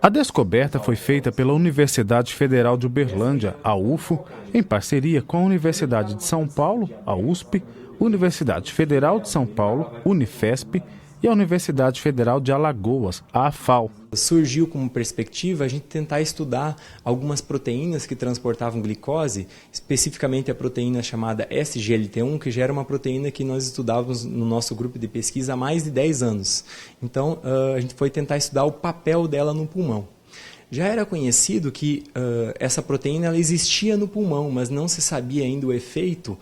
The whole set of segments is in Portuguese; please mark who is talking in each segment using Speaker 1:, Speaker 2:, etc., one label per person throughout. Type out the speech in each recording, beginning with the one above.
Speaker 1: A descoberta foi feita pela Universidade Federal de Uberlândia, a UFO, em parceria com a Universidade de São Paulo, a USP, Universidade Federal de São Paulo, Unifesp, e a Universidade Federal de Alagoas, a AFAL.
Speaker 2: Surgiu como perspectiva a gente tentar estudar algumas proteínas que transportavam glicose, especificamente a proteína chamada SGLT1, que já era uma proteína que nós estudávamos no nosso grupo de pesquisa há mais de 10 anos. Então, a gente foi tentar estudar o papel dela no pulmão. Já era conhecido que essa proteína ela existia no pulmão, mas não se sabia ainda o efeito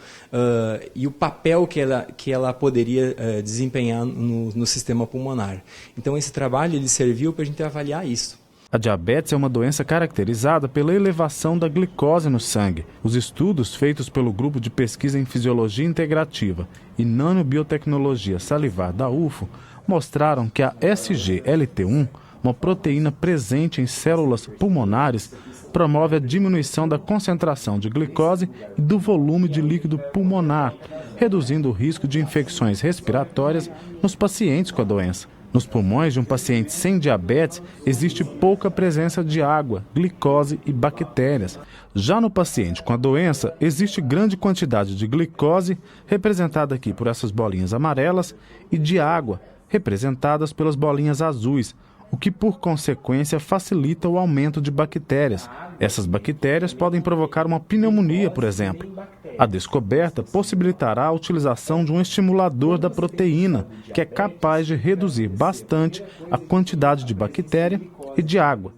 Speaker 2: e o papel que ela poderia desempenhar no sistema pulmonar. Então esse trabalho ele serviu para a gente avaliar isso.
Speaker 1: A diabetes é uma doença caracterizada pela elevação da glicose no sangue. Os estudos feitos pelo Grupo de Pesquisa em Fisiologia Integrativa e Nanobiotecnologia Salivar da UFO mostraram que a SGLT1, uma proteína presente em células pulmonares, promove a diminuição da concentração de glicose e do volume de líquido pulmonar, reduzindo o risco de infecções respiratórias nos pacientes com a doença. Nos pulmões de um paciente sem diabetes, existe pouca presença de água, glicose e bactérias. Já no paciente com a doença, existe grande quantidade de glicose, representada aqui por essas bolinhas amarelas, e de água, representadas pelas bolinhas azuis, o que, por consequência, facilita o aumento de bactérias. Essas bactérias podem provocar uma pneumonia, por exemplo. A descoberta possibilitará a utilização de um estimulador da proteína, que é capaz de reduzir bastante a quantidade de bactéria e de água.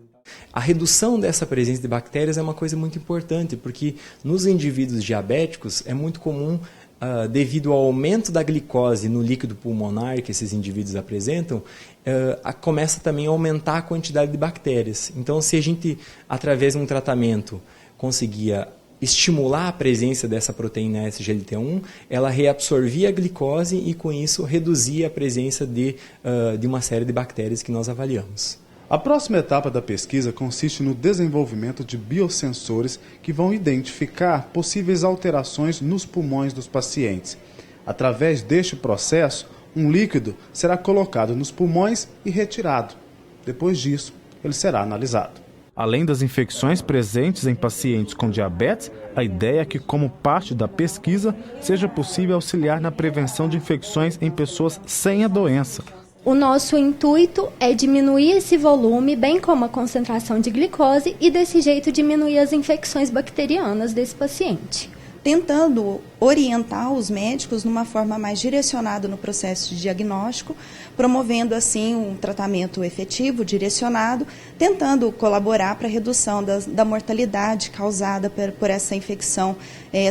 Speaker 2: A redução dessa presença de bactérias é uma coisa muito importante, porque nos indivíduos diabéticos é muito comum, devido ao aumento da glicose no líquido pulmonar que esses indivíduos apresentam, começa também a aumentar a quantidade de bactérias. Então, se a gente, através de um tratamento, conseguia estimular a presença dessa proteína SGLT1, ela reabsorvia a glicose e, com isso, reduzia a presença de uma série de bactérias que nós avaliamos.
Speaker 1: A próxima etapa da pesquisa consiste no desenvolvimento de biosensores que vão identificar possíveis alterações nos pulmões dos pacientes. Através deste processo, um líquido será colocado nos pulmões e retirado. Depois disso, ele será analisado. Além das infecções presentes em pacientes com diabetes, a ideia é que, como parte da pesquisa, seja possível auxiliar na prevenção de infecções em pessoas sem a doença.
Speaker 3: O nosso intuito é diminuir esse volume, bem como a concentração de glicose, e desse jeito diminuir as infecções bacterianas desse paciente.
Speaker 4: Tentando orientar os médicos numa forma mais direcionada no processo de diagnóstico, promovendo assim um tratamento efetivo, direcionado, tentando colaborar para a redução da mortalidade causada por essa infecção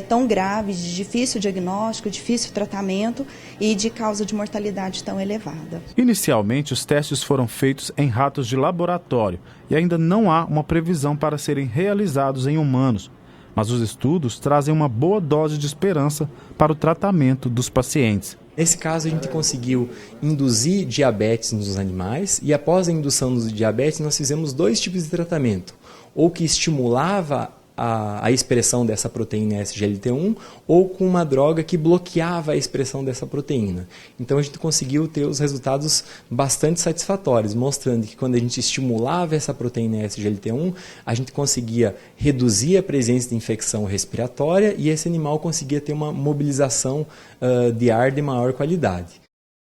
Speaker 4: tão grave, de difícil diagnóstico, difícil tratamento e de causa de mortalidade tão elevada.
Speaker 1: Inicialmente, os testes foram feitos em ratos de laboratório e ainda não há uma previsão para serem realizados em humanos. Mas os estudos trazem uma boa dose de esperança para o tratamento dos pacientes.
Speaker 2: Nesse caso, a gente conseguiu induzir diabetes nos animais e, após a indução do diabetes, nós fizemos 2 tipos de tratamento. Ou que estimulava a expressão dessa proteína SGLT1 ou com uma droga que bloqueava a expressão dessa proteína. Então a gente conseguiu ter os resultados bastante satisfatórios, mostrando que quando a gente estimulava essa proteína SGLT1, a gente conseguia reduzir a presença de infecção respiratória e esse animal conseguia ter uma mobilização de ar de maior qualidade.